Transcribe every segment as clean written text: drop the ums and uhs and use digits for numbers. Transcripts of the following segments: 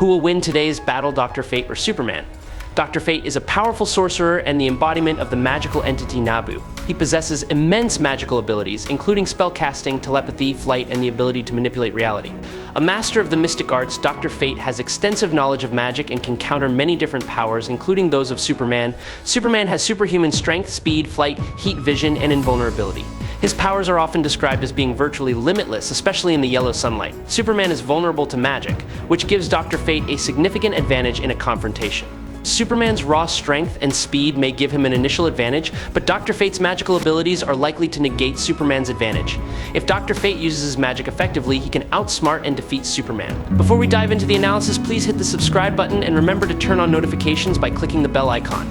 Who will win today's battle, Dr. Fate or Superman? Dr. Fate is a powerful sorcerer and the embodiment of the magical entity Nabu. He possesses immense magical abilities, including spellcasting, telepathy, flight, and the ability to manipulate reality. A master of the mystic arts, Dr. Fate has extensive knowledge of magic and can counter many different powers, including those of Superman. Superman has superhuman strength, speed, flight, heat vision, and invulnerability. His powers are often described as being virtually limitless, especially in the yellow sunlight. Superman is vulnerable to magic, which gives Dr. Fate a significant advantage in a confrontation. Superman's raw strength and speed may give him an initial advantage, but Dr. Fate's magical abilities are likely to negate Superman's advantage. If Dr. Fate uses his magic effectively, he can outsmart and defeat Superman. Before we dive into the analysis, please hit the subscribe button and remember to turn on notifications by clicking the bell icon.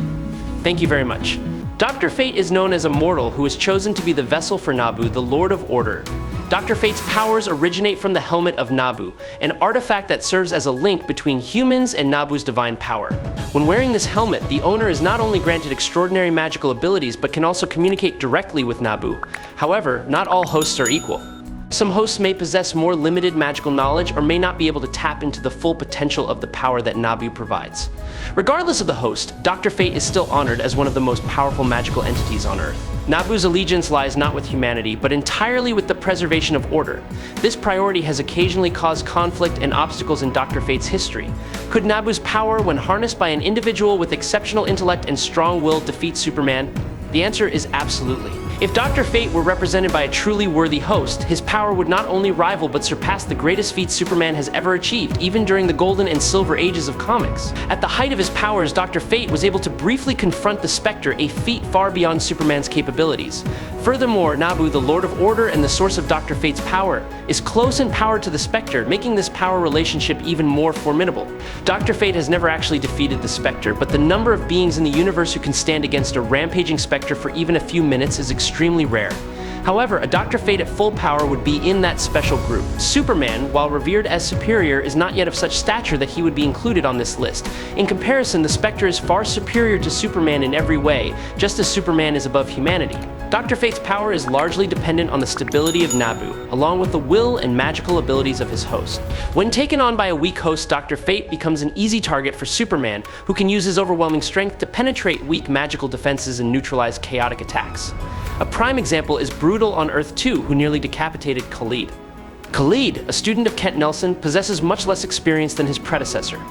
Thank you very much. Dr. Fate is known as a mortal who is chosen to be the vessel for Nabu, the Lord of Order. Dr. Fate's powers originate from the helmet of Nabu, an artifact that serves as a link between humans and Nabu's divine power. When wearing this helmet, the owner is not only granted extraordinary magical abilities, but can also communicate directly with Nabu. However, not all hosts are equal. Some hosts may possess more limited magical knowledge or may not be able to tap into the full potential of the power that Nabu provides. Regardless of the host, Dr. Fate is still honored as one of the most powerful magical entities on Earth. Nabu's allegiance lies not with humanity, but entirely with the preservation of order. This priority has occasionally caused conflict and obstacles in Dr. Fate's history. Could Nabu's power, when harnessed by an individual with exceptional intellect and strong will, defeat Superman? The answer is absolutely. If Dr. Fate were represented by a truly worthy host, his power would not only rival but surpass the greatest feats Superman has ever achieved, even during the golden and silver ages of comics. At the height of his powers, Dr. Fate was able to briefly confront the Spectre, a feat far beyond Superman's capabilities. Furthermore, Nabu, the Lord of Order and the source of Dr. Fate's power, is close in power to the Spectre, making this power relationship even more formidable. Dr. Fate has never actually defeated the Spectre, but the number of beings in the universe who can stand against a rampaging Spectre for even a few minutes is extremely rare. However, a Dr. Fate at full power would be in that special group. Superman, while revered as superior, is not yet of such stature that he would be included on this list. In comparison, the Spectre is far superior to Superman in every way, just as Superman is above humanity. Dr. Fate's power is largely dependent on the stability of Nabu, along with the will and magical abilities of his host. When taken on by a weak host, Dr. Fate becomes an easy target for Superman, who can use his overwhelming strength to penetrate weak magical defenses and neutralize chaotic attacks. A prime example is Brutal on Earth 2, who nearly decapitated Khalid. Khalid, a student of Kent Nelson, possesses much less experience than his predecessor.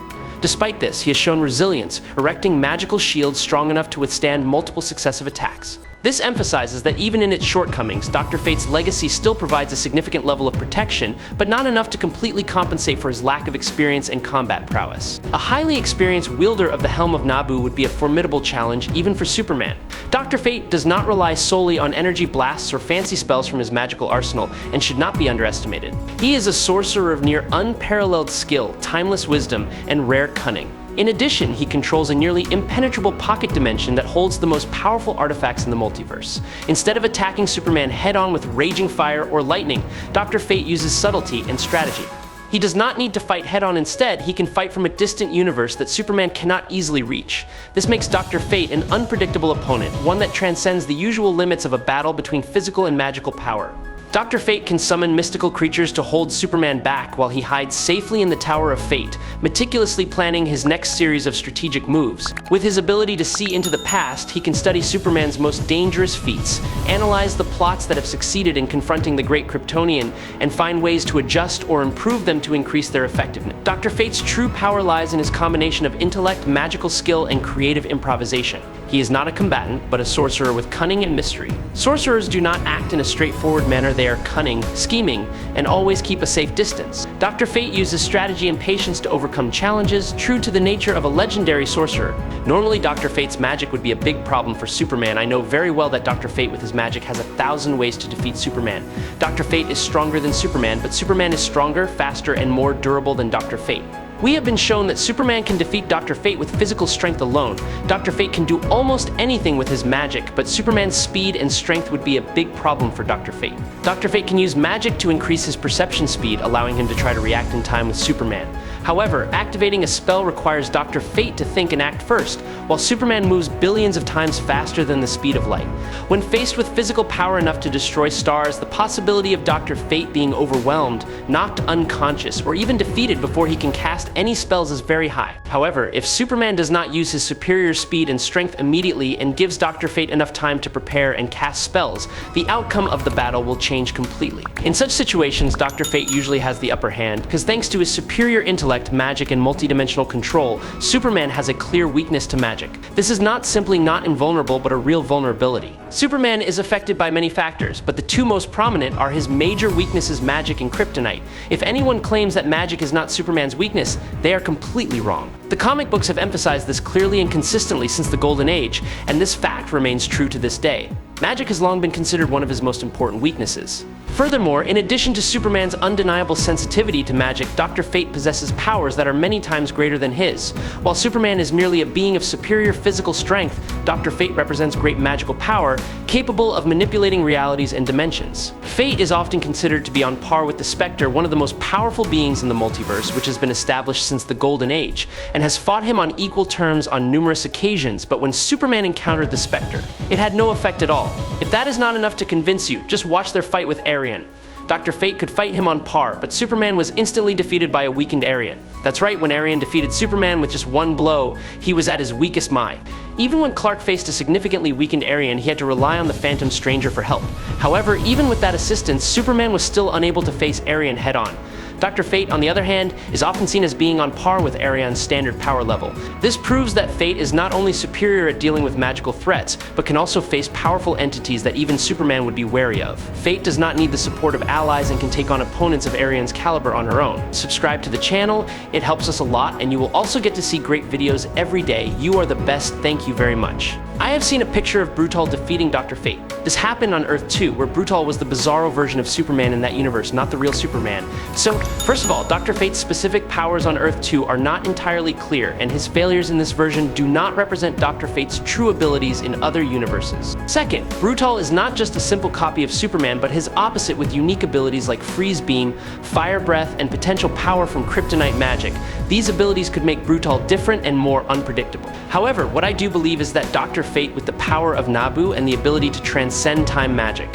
Despite this, he has shown resilience, erecting magical shields strong enough to withstand multiple successive attacks. This emphasizes that even in its shortcomings, Dr. Fate's legacy still provides a significant level of protection, but not enough to completely compensate for his lack of experience and combat prowess. A highly experienced wielder of the Helm of Nabu would be a formidable challenge even for Superman. Dr. Fate does not rely solely on energy blasts or fancy spells from his magical arsenal and should not be underestimated. He is a sorcerer of near unparalleled skill, timeless wisdom, and rare cunning. In addition, he controls a nearly impenetrable pocket dimension that holds the most powerful artifacts in the multiverse. Instead of attacking Superman head-on with raging fire or lightning, Dr. Fate uses subtlety and strategy. He does not need to fight head-on. Instead, he can fight from a distant universe that Superman cannot easily reach. This makes Dr. Fate an unpredictable opponent, one that transcends the usual limits of a battle between physical and magical power. Dr. Fate can summon mystical creatures to hold Superman back while he hides safely in the Tower of Fate, meticulously planning his next series of strategic moves. With his ability to see into the past, he can study Superman's most dangerous feats, analyze the plots that have succeeded in confronting the great Kryptonian, and find ways to adjust or improve them to increase their effectiveness. Dr. Fate's true power lies in his combination of intellect, magical skill, and creative improvisation. He is not a combatant, but a sorcerer with cunning and mystery. Sorcerers do not act in a straightforward manner. They are cunning, scheming, and always keep a safe distance. Dr. Fate uses strategy and patience to overcome challenges, true to the nature of a legendary sorcerer. Normally, Dr. Fate's magic would be a big problem for Superman. I know very well that Dr. Fate with his magic has 1,000 ways to defeat Superman. Dr. Fate is stronger than Superman, but Superman is stronger, faster, and more durable than Dr. Fate. We have been shown that Superman can defeat Dr. Fate with physical strength alone. Dr. Fate can do almost anything with his magic, but Superman's speed and strength would be a big problem for Dr. Fate. Dr. Fate can use magic to increase his perception speed, allowing him to try to react in time with Superman. However, activating a spell requires Dr. Fate to think and act first, while Superman moves billions of times faster than the speed of light. When faced with physical power enough to destroy stars, the possibility of Dr. Fate being overwhelmed, knocked unconscious, or even defeated before he can cast any spells is very high. However, if Superman does not use his superior speed and strength immediately and gives Dr. Fate enough time to prepare and cast spells, the outcome of the battle will change completely. In such situations, Dr. Fate usually has the upper hand, because thanks to his superior intellect, magic, and multidimensional control, Superman has a clear weakness to magic. This is not simply not invulnerable, but a real vulnerability. Superman is affected by many factors, but the two most prominent are his major weaknesses, magic and kryptonite. If anyone claims that magic is not Superman's weakness, they are completely wrong. The comic books have emphasized this clearly and consistently since the Golden Age, and this fact remains true to this day. Magic has long been considered one of his most important weaknesses. Furthermore, in addition to Superman's undeniable sensitivity to magic, Dr. Fate possesses powers that are many times greater than his. While Superman is merely a being of superior physical strength, Dr. Fate represents great magical power, capable of manipulating realities and dimensions. Fate is often considered to be on par with the Spectre, one of the most powerful beings in the multiverse, which has been established since the Golden Age, and has fought him on equal terms on numerous occasions, but when Superman encountered the Spectre, it had no effect at all. If that is not enough to convince you, just watch their fight with Arian. Dr. Fate could fight him on par, but Superman was instantly defeated by a weakened Arian. That's right, when Arian defeated Superman with just one blow, he was at his weakest mind. Even when Clark faced a significantly weakened Arian, he had to rely on the Phantom Stranger for help. However, even with that assistance, Superman was still unable to face Arian head-on. Dr. Fate, on the other hand, is often seen as being on par with Arian's standard power level. This proves that Fate is not only superior at dealing with magical threats, but can also face powerful entities that even Superman would be wary of. Fate does not need the support of allies and can take on opponents of Arian's caliber on her own. Subscribe to the channel, it helps us a lot, and you will also get to see great videos every day. You are the best, thank you very much. I have seen a picture of Brutal defeating Dr. Fate. This happened on Earth 2, where Brutal was the bizarro version of Superman in that universe, not the real Superman. So, first of all, Dr. Fate's specific powers on Earth 2 are not entirely clear, and his failures in this version do not represent Dr. Fate's true abilities in other universes. Second, Brutal is not just a simple copy of Superman, but his opposite with unique abilities like Freeze Beam, Fire Breath, and potential power from kryptonite magic. These abilities could make Brutal different and more unpredictable. However, what I do believe is that Dr. Fate with the power of Nabu and the ability to transcend time magic.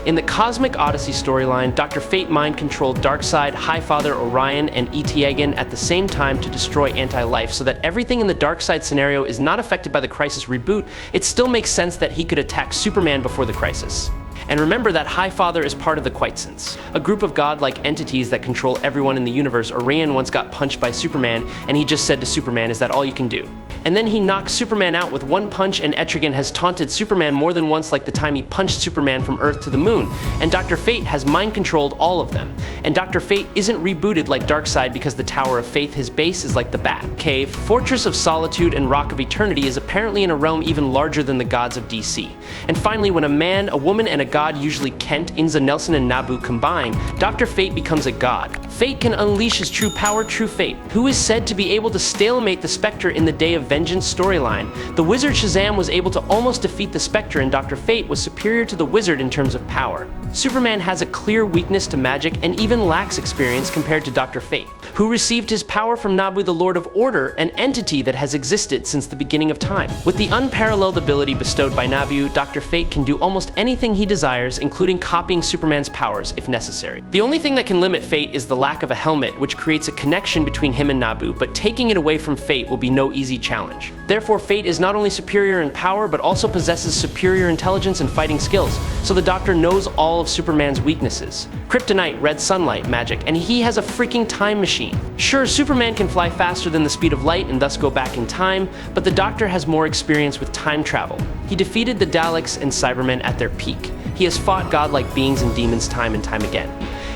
In the Cosmic Odyssey storyline, Dr. Fate mind-controlled Darkseid, Highfather, Orion, and Eteagan at the same time to destroy Anti-Life, so that everything in the Darkseid scenario is not affected by the Crisis reboot. It still makes sense that he could attack Superman before the Crisis. And remember that Highfather is part of the Quitescents, a group of godlike entities that control everyone in the universe. Orion once got punched by Superman, and he just said to Superman, "Is that all you can do?" And then he knocked Superman out with one punch, and Etrigan has taunted Superman more than once, like the time he punched Superman from Earth to the moon. And Dr. Fate has mind-controlled all of them. And Dr. Fate isn't rebooted like Darkseid because the Tower of Faith, his base, is like the Bat Cave, Fortress of Solitude, and Rock of Eternity is apparently in a realm even larger than the gods of DC. And finally, when a man, a woman, and a god, usually Kent, Inza Nelson, and Nabu combine, Dr. Fate becomes a god. Fate can unleash his true power, True Fate, who is said to be able to stalemate the Spectre in the Day of Vengeance storyline. The wizard Shazam was able to almost defeat the Spectre, and Dr. Fate was superior to the wizard in terms of power. Superman has a clear weakness to magic and even lacks experience compared to Dr. Fate, who received his power from Nabu, the Lord of Order, an entity that has existed since the beginning of time. With the unparalleled ability bestowed by Nabu, Dr. Fate can do almost anything he desires, including copying Superman's powers if necessary. The only thing that can limit Fate is the lack of a helmet, which creates a connection between him and Nabu, but taking it away from Fate will be no easy challenge. Therefore, Fate is not only superior in power, but also possesses superior intelligence and fighting skills, so the Doctor knows all of Superman's weaknesses. Kryptonite, red sunlight, magic, and he has a freaking time machine. Sure, Superman can fly faster than the speed of light and thus go back in time, but the Doctor has more experience with time travel. He defeated the Daleks and Cybermen at their peak. He has fought godlike beings and demons time and time again.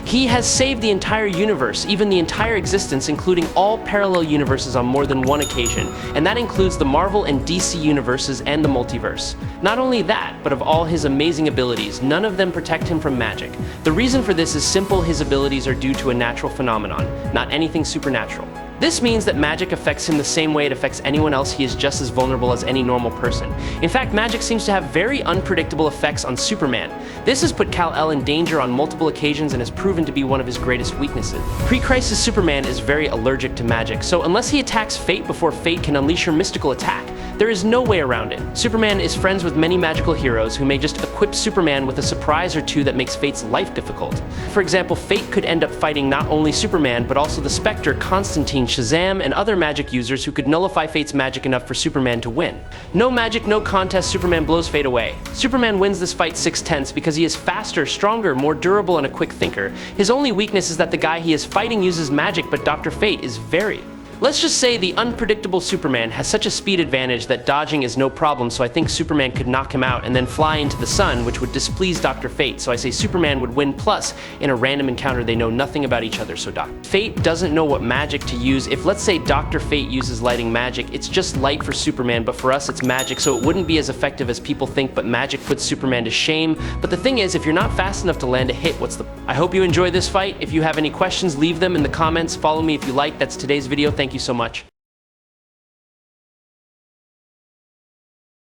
He has saved the entire universe, even the entire existence, including all parallel universes on more than one occasion, and that includes the Marvel and DC universes and the multiverse. Not only that, but of all his amazing abilities, none of them protect him from magic. The reason for this is simple: his abilities are due to a natural phenomenon, not anything supernatural. This means that magic affects him the same way it affects anyone else. He is just as vulnerable as any normal person. In fact, magic seems to have very unpredictable effects on Superman. This has put Kal-El in danger on multiple occasions and has proven to be one of his greatest weaknesses. Pre-Crisis Superman is very allergic to magic, so unless he attacks Fate before Fate can unleash her mystical attack, There is no way around it. Superman is friends with many magical heroes who may just equip Superman with a surprise or two that makes Fate's life difficult. For example, Fate could end up fighting not only Superman, but also the Spectre, Constantine, Shazam, and other magic users who could nullify Fate's magic enough for Superman to win. No magic, no contest, Superman blows Fate away. Superman wins this fight 6/10 because he is faster, stronger, more durable, and a quick thinker. His only weakness is that the guy he is fighting uses magic, but Dr. Fate is very. Let's just say the unpredictable Superman has such a speed advantage that dodging is no problem, so I think Superman could knock him out and then fly into the sun, which would displease Dr. Fate, so I say Superman would win, plus, in a random encounter they know nothing about each other, so Dr. Fate doesn't know what magic to use. If let's say Dr. Fate uses lighting magic, it's just light for Superman, but for us it's magic, so it wouldn't be as effective as people think, but magic puts Superman to shame. But the thing is, if you're not fast enough to land a hit, what's the... I hope you enjoy this fight. If you have any questions, leave them in the comments. Follow me if you like. That's today's video. Thank you so much.